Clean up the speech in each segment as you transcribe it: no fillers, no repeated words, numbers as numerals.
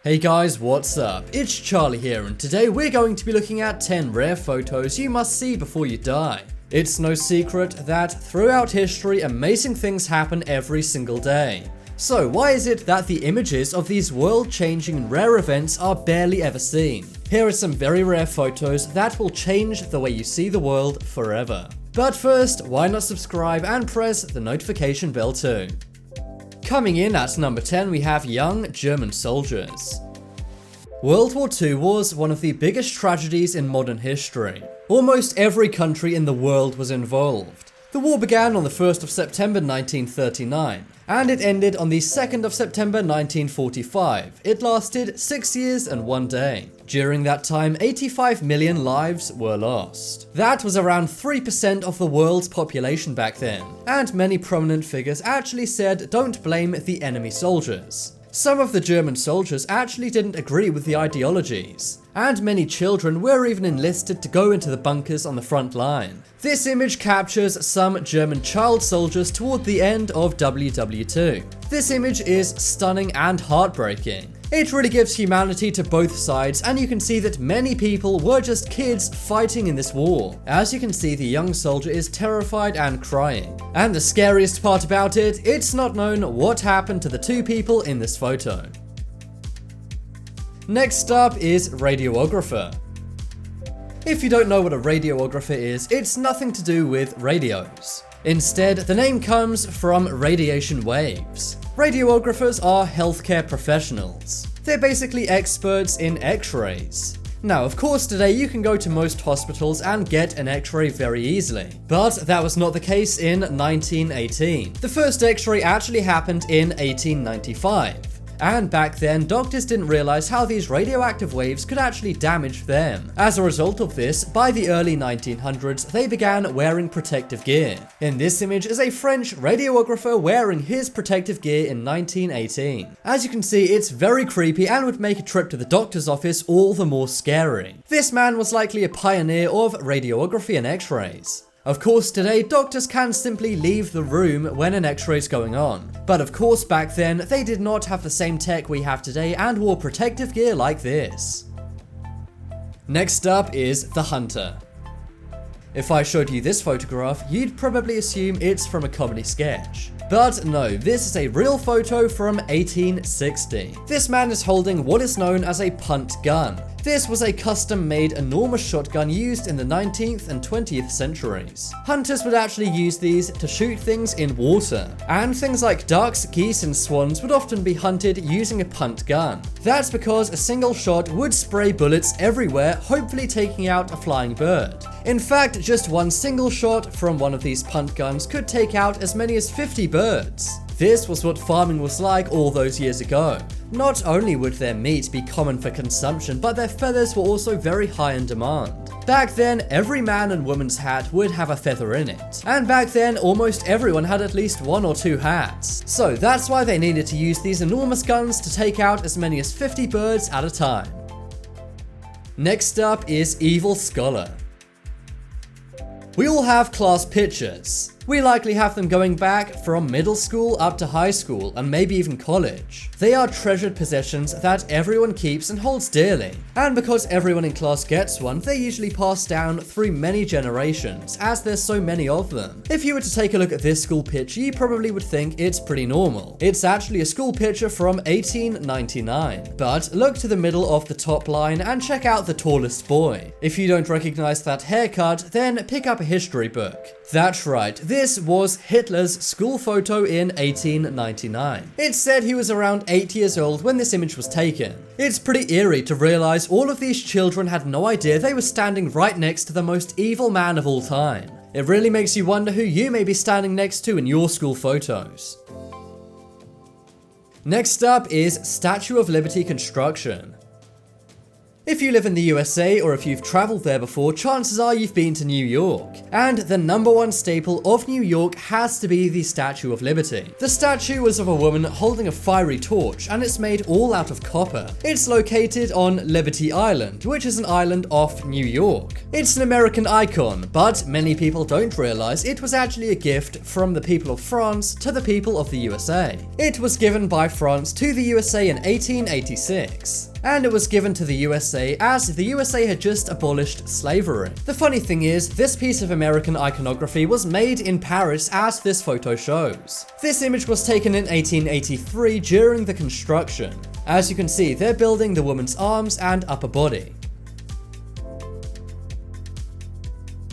Hey guys, what's up? It's Charlie here, and today we're going to be looking at 10 rare photos you must see before you die. It's no secret that throughout history, amazing things happen every single day. So why is it that the images of these world-changing and rare events are barely ever seen? Here are some very rare photos that will change the way you see the world forever. But first, why not subscribe and press the notification bell too? Coming in at number 10, we have young German soldiers. World War II was one of the biggest tragedies in modern history. Almost every country in the world was involved. The war began on the 1st of September 1939, and it ended on the 2nd of September 1945. It lasted 6 years and 1 day. During that time, 85 million lives were lost. That was around 3% of the world's population back then, and many prominent figures actually said don't blame the enemy soldiers. Some of the German soldiers actually didn't agree with the ideologies, and many children were even enlisted to go into the bunkers on the front line. This image captures some German child soldiers toward the end of WW2. This image is stunning and heartbreaking. It really gives humanity to both sides, and you can see that many people were just kids fighting in this war. As you can see, the young soldier is terrified and crying. And the scariest part about it, it's not known what happened to the two people in this photo. Next up is radiographer. If you don't know what a radiographer is, it's nothing to do with radios. Instead, the name comes from radiation waves. Radiographers are healthcare professionals. They're basically experts in X-rays. Now, of course, today you can go to most hospitals and get an X-ray very easily. But that was not the case in 1918. The first X-ray actually happened in 1895. And back then, doctors didn't realize how these radioactive waves could actually damage them. As a result of this, by the early 1900s, they began wearing protective gear. In this image is a French radiographer wearing his protective gear in 1918. As you can see, it's very creepy and would make a trip to the doctor's office all the more scary. This man was likely a pioneer of radiography and X-rays. Of course, today, doctors can simply leave the room when an X-ray is going on. But of course, back then, they did not have the same tech we have today and wore protective gear like this. Next up is the hunter. If I showed you this photograph, you'd probably assume it's from a comedy sketch. But no, this is a real photo from 1860. This man is holding what is known as a punt gun. This was a custom-made enormous shotgun used in the 19th and 20th centuries. Hunters would actually use these to shoot things in water, and things like ducks, geese, and swans would often be hunted using a punt gun. That's because a single shot would spray bullets everywhere, hopefully taking out a flying bird. In fact, just one single shot from one of these punt guns could take out as many as 50 birds. This was what farming was like all those years ago. Not only would their meat be common for consumption, but their feathers were also very high in demand. Back then, every man and woman's hat would have a feather in it. And back then, almost everyone had at least 1 or 2 hats. So that's why they needed to use these enormous guns to take out as many as 50 birds at a time. Next up is Evil Scholar. We all have class pictures. We likely have them going back from middle school up to high school and maybe even college. They are treasured possessions that everyone keeps and holds dearly. And because everyone in class gets one, they usually pass down through many generations, as there's so many of them. If you were to take a look at this school picture, you probably would think it's pretty normal. It's actually a school picture from 1899. But look to the middle of the top line and check out the tallest boy. If you don't recognize that haircut, then pick up a history book. That's right, this was Hitler's school photo in 1899. It's said he was around 8 years old when this image was taken. It's pretty eerie to realize all of these children had no idea they were standing right next to the most evil man of all time. It really makes you wonder who you may be standing next to in your school photos. Next up is Statue of Liberty construction. If you live in the USA or if you've traveled there before, chances are you've been to New York. And the #1 staple of New York has to be the Statue of Liberty. The statue is of a woman holding a fiery torch, and it's made all out of copper. It's located on Liberty Island, which is an island off New York. It's an American icon, but many people don't realize it was actually a gift from the people of France to the people of the USA. It was given by France to the USA in 1886. And it was given to the USA as the USA had just abolished slavery. The funny thing is, this piece of American iconography was made in Paris, as this photo shows. This image was taken in 1883 during the construction. As you can see, they're building the woman's arms and upper body.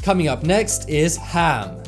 Coming up next is ham.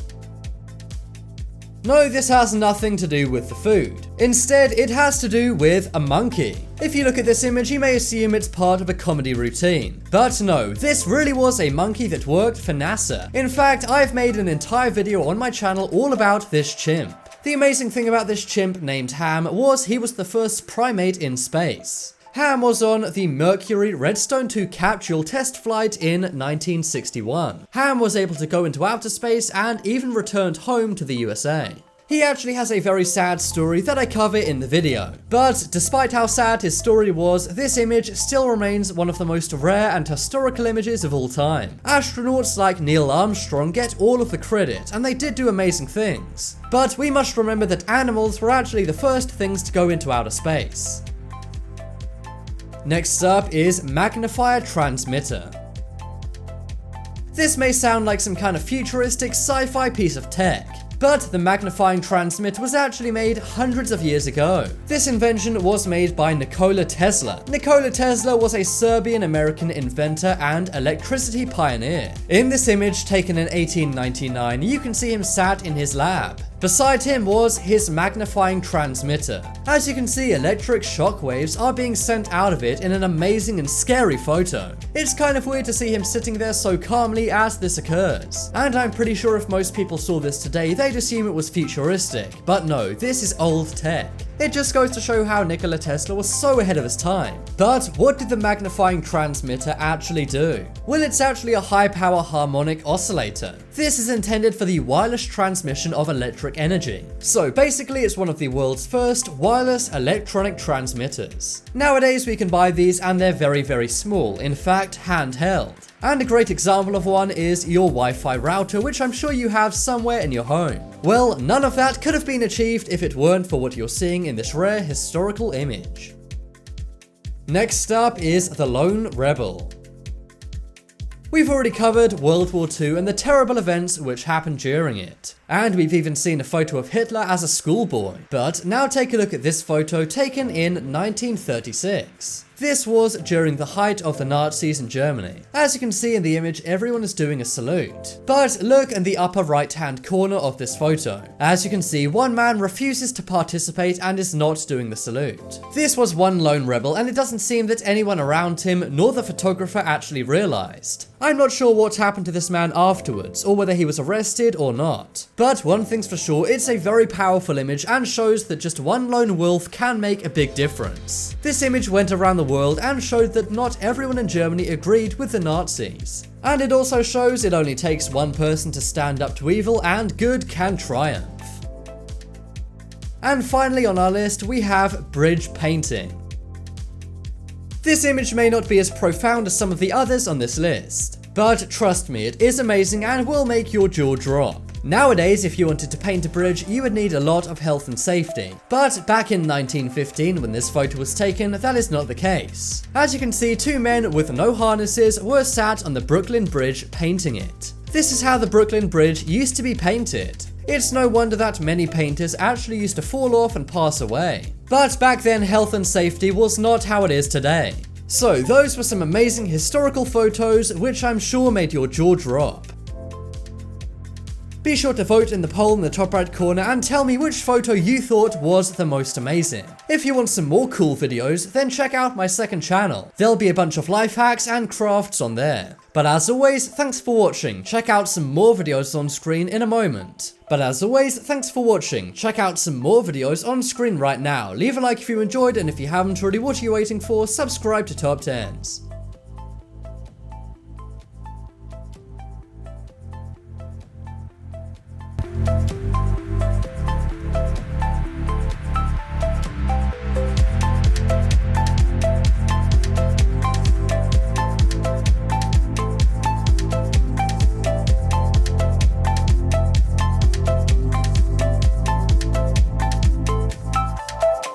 No, this has nothing to do with the food. Instead, it has to do with a monkey. If you look at this image, you may assume it's part of a comedy routine. But no, this really was a monkey that worked for NASA. In fact, I've made an entire video on my channel all about this chimp. The amazing thing about this chimp named Ham was he was the first primate in space. Ham was on the Mercury Redstone 2 capsule test flight in 1961. Ham was able to go into outer space and even returned home to the USA. He actually has a very sad story that I cover in the video. But despite how sad his story was, this image still remains one of the most rare and historical images of all time. Astronauts like Neil Armstrong get all of the credit, and they did do amazing things. But we must remember that animals were actually the first things to go into outer space. Next up is magnifier transmitter. This may sound like some kind of futuristic sci-fi piece of tech, but the magnifying transmitter was actually made hundreds of years ago. This invention was made by Nikola Tesla. Nikola Tesla was a Serbian-American inventor and electricity pioneer. In this image taken in 1899, you can see him sat in his lab. Beside him was his magnifying transmitter. As you can see, electric shock waves are being sent out of it in an amazing and scary photo. It's kind of weird to see him sitting there so calmly as this occurs. And I'm pretty sure if most people saw this today, they'd assume it was futuristic. But no, this is old tech. It just goes to show how Nikola Tesla was so ahead of his time. But what did the magnifying transmitter actually do? Well, it's actually a high-power harmonic oscillator. This is intended for the wireless transmission of electric energy. So basically, it's one of the world's first wireless electronic transmitters. Nowadays, we can buy these and they're very, very small, in fact, handheld. And a great example of one is your Wi-Fi router, which I'm sure you have somewhere in your home. Well, none of that could have been achieved if it weren't for what you're seeing in this rare historical image. Next up is the Lone Rebel. We've already covered World War II and the terrible events which happened during it. And we've even seen a photo of Hitler as a schoolboy. But now take a look at this photo taken in 1936. This was during the height of the Nazis in Germany. As you can see in the image, everyone is doing a salute. But look in the upper right hand corner of this photo. As you can see, one man refuses to participate and is not doing the salute. This was one lone rebel, and it doesn't seem that anyone around him nor the photographer actually realized. I'm not sure what happened to this man afterwards, or whether he was arrested or not. But one thing's for sure, it's a very powerful image and shows that just one lone wolf can make a big difference. This image went around the world and showed that not everyone in Germany agreed with the Nazis. And it also shows it only takes one person to stand up to evil and good can triumph. And finally on our list we have bridge painting. This image may not be as profound as some of the others on this list, but trust me, it is amazing and will make your jaw drop. Nowadays, if you wanted to paint a bridge, you would need a lot of health and safety. But back in 1915, when this photo was taken, that is not the case. As you can see, two men with no harnesses were sat on the Brooklyn Bridge painting it. This is how the Brooklyn Bridge used to be painted. It's no wonder that many painters actually used to fall off and pass away. But back then, health and safety was not how it is today. So those were some amazing historical photos which I'm sure made your jaw drop. Be sure to vote in the poll in the top right corner and tell me which photo you thought was the most amazing. If you want some more cool videos, then check out my second channel. There'll be a bunch of life hacks and crafts on there. But as always, thanks for watching. Check out some more videos on screen in a moment. But as always, thanks for watching. Check out some more videos on screen right now. Leave a like if you enjoyed, and if you haven't already, what are you waiting for? Subscribe to Top 10s.